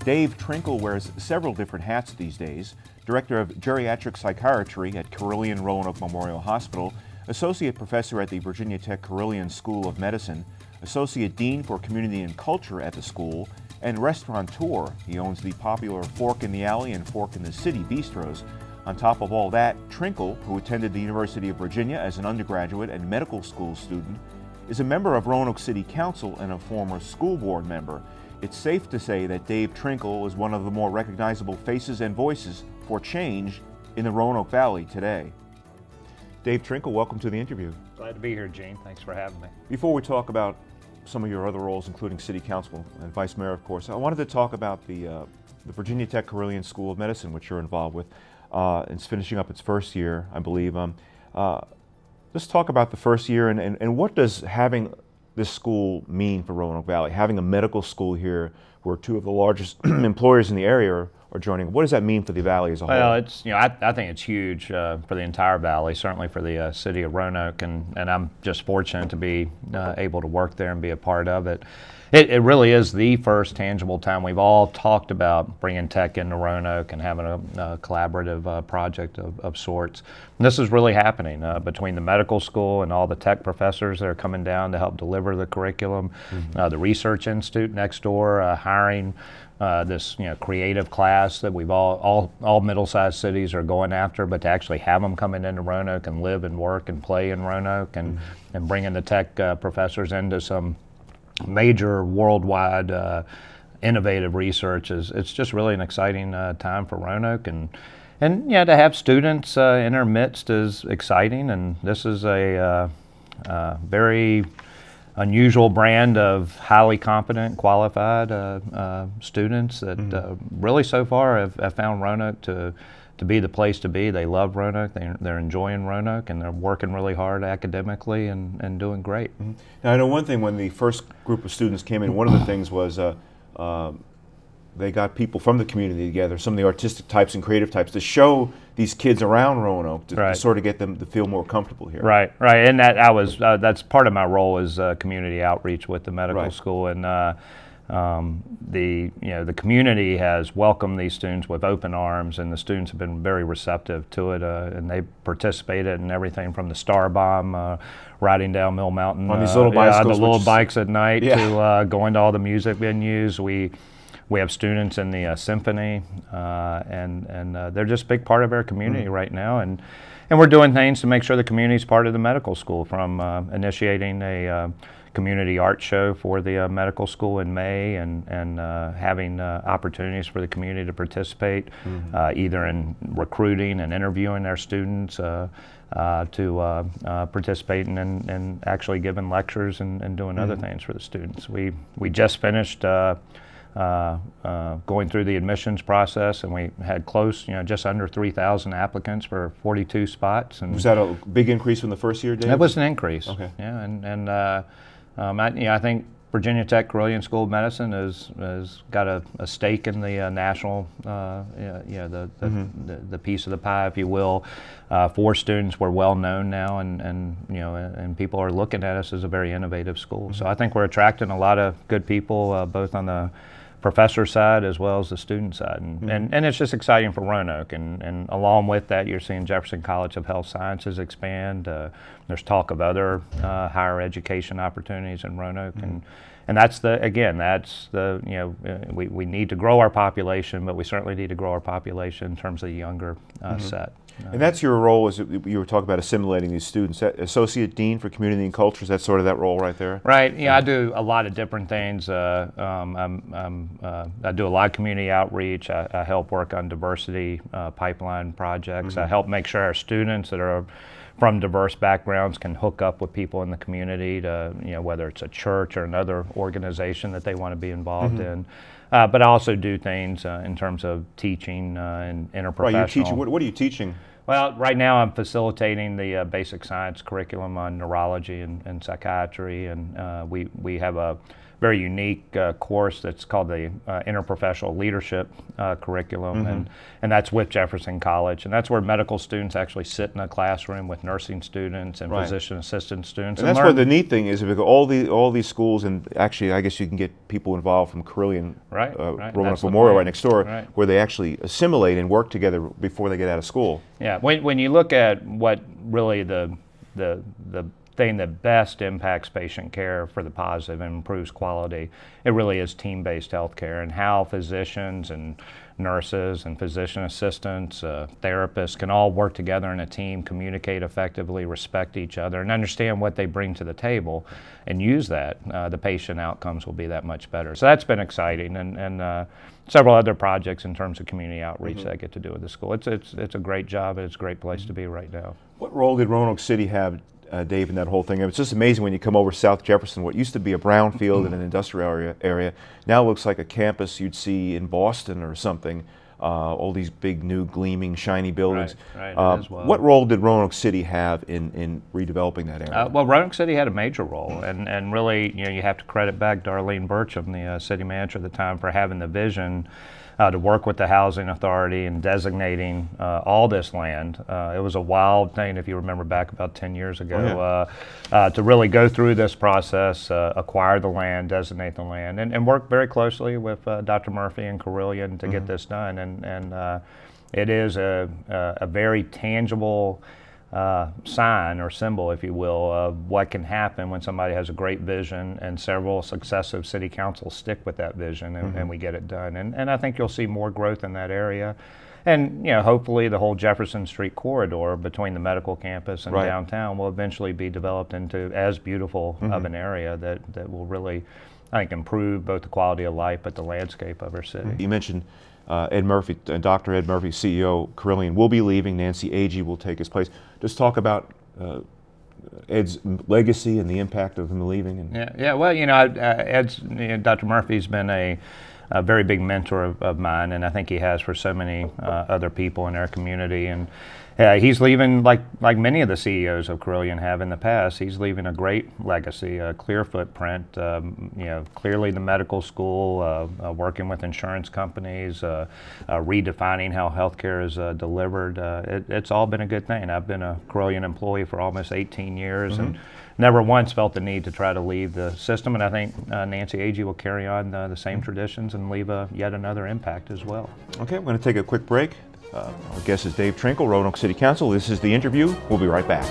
Dave Trinkle wears several different hats these days. Director of Geriatric Psychiatry at Carilion Roanoke Memorial Hospital, Associate Professor at the Virginia Tech Carilion School of Medicine, Associate Dean for Community and Culture at the school, and restaurateur. He owns the popular Fork in the Alley and Fork in the City bistros. On top of all that, Trinkle, who attended the University of Virginia as an undergraduate and medical school student, is a member of Roanoke City Council and a former school board member. It's safe to say that Dave Trinkle is one of the more recognizable faces and voices for change in the Roanoke Valley today. Dave Trinkle, welcome to the interview. Glad to be here, Gene. Thanks for having me. Before we talk about some of your other roles, including City Council and Vice Mayor, of course, I wanted to talk about the Virginia Tech Carilion School of Medicine, which you're involved with. It's finishing up its first year, I believe. Let's talk about the first year and what does having this school mean for Roanoke Valley? Having a medical school here where two of the largest employers in the area are joining, what does that mean for the valley as a whole? Well, it's, I think it's huge for the entire valley, certainly for the city of Roanoke, and I'm just fortunate to be able to work there and be a part of it. It really is the first tangible time we've all talked about bringing tech into Roanoke and having a collaborative project of sorts. And this is really happening between the medical school and all the tech professors that are coming down to help deliver the curriculum, the research institute next door hiring this creative class that we've all middle-sized cities are going after, but to actually have them coming into Roanoke and live and work and play in Roanoke and bringing the tech professors into some major worldwide innovative research it's just really an exciting time for Roanoke, and yeah, to have students in our midst is exciting, and this is a very unusual brand of highly competent, qualified students that really so far have found Roanoke to be the place to be. They love Roanoke, they're enjoying Roanoke, and they're working really hard academically and doing great. Now, I know one thing, when the first group of students came in, one of the things was they got people from the community together, some of the artistic types and creative types, to show these kids around Roanoke to sort of get them to feel more comfortable here. Right, and that's part of my role as community outreach with the medical school, and the community has welcomed these students with open arms, and the students have been very receptive to it, and they participated in everything from the Star Bomb, riding down Mill Mountain on these little bicycles, the little bikes at night, to going to all the music venues. We have students in the symphony, and they're just a big part of our community right now, and we're doing things to make sure the community is part of the medical school, from initiating a community art show for the medical school in May, and having opportunities for the community to participate, either in recruiting and interviewing their students, to participating in actually giving lectures and doing other things for the students. We just finished going through the admissions process, and we had just under 3,000 applicants for 42 spots. And was that a big increase from the first year, Dave? That was an increase. Okay. Yeah, and I think Virginia Tech Carilion School of Medicine has got a stake in the national, the piece of the pie, if you will. For students, we're well known now, and people are looking at us as a very innovative school. So I think we're attracting a lot of good people, both on the professor side as well as the student side, and it's just exciting for Roanoke, and along with that, you're seeing Jefferson College of Health Sciences expand. There's talk of other higher education opportunities in Roanoke, and that's we need to grow our population, but we certainly need to grow our population in terms of the younger set. And that's your role, as you were talking about assimilating these students. Associate Dean for Community and Culture, is that sort of that role right there? Right, I do a lot of different things. I do a lot of community outreach. I help work on diversity pipeline projects. I help make sure our students that are from diverse backgrounds can hook up with people in the community to, whether it's a church or another organization that they want to be involved in. But I also do things in terms of teaching and interprofessional. Right, you're teaching. What are you teaching? Well, right now I'm facilitating the basic science curriculum on neurology and psychiatry, and we have a very unique course that's called the Interprofessional Leadership Curriculum, and that's with Jefferson College, and that's where medical students actually sit in a classroom with nursing students and physician assistant students. And that's where the neat thing is, because all these schools, and actually I guess you can get people involved from Carilion, Roanoke Memorial right next door, where they actually assimilate and work together before they get out of school. Yeah, when you look at what really the thing that best impacts patient care for the positive and improves quality, it really is team-based healthcare, and how physicians and nurses and physician assistants, therapists can all work together in a team, communicate effectively, respect each other, and understand what they bring to the table and use that. The patient outcomes will be that much better. So that's been exciting, and several other projects in terms of community outreach that I get to do with the school. It's a great job, and it's a great place to be right now. What role did Roanoke City have, Dave, in that whole thing? It's just amazing when you come over South Jefferson, what used to be a brownfield and an industrial area now looks like a campus you'd see in Boston or something. All these big, new, gleaming, shiny buildings. What role did Roanoke City have in redeveloping that area? Well, Roanoke City had a major role, and really, you have to credit back Darlene Burcham, the city manager at the time, for having the vision to work with the Housing Authority and designating all this land. It was a wild thing, if you remember back about 10 years ago, to really go through this process, acquire the land, designate the land, and work very closely with Dr. Murphy and Carilion to get this done. And it is a very tangible sign or symbol, if you will, of what can happen when somebody has a great vision and several successive city councils stick with that vision, and we get it done. And I think you'll see more growth in that area. And hopefully the whole Jefferson Street corridor between the medical campus and downtown will eventually be developed into as beautiful of an area that will really, I think, improve both the quality of life but the landscape of our city. You mentioned Ed Murphy, Dr. Ed Murphy, CEO Carilion, will be leaving. Nancy Agee will take his place. Just talk about Ed's legacy and the impact of him leaving. Well, Dr. Murphy's been a very big mentor of mine, and I think he has for so many other people in our community. And he's leaving, like many of the CEOs of Carilion have in the past. He's leaving a great legacy, a clear footprint. Clearly the medical school, working with insurance companies, redefining how healthcare is delivered. It's all been a good thing. I've been a Carilion employee for almost 18 years, and never once felt the need to try to leave the system. And I think Nancy Agee will carry on the same traditions and leave yet another impact as well. Okay, I'm going to take a quick break. Our guest is Dave Trinkle, Roanoke City Council. This is The Interview. We'll be right back.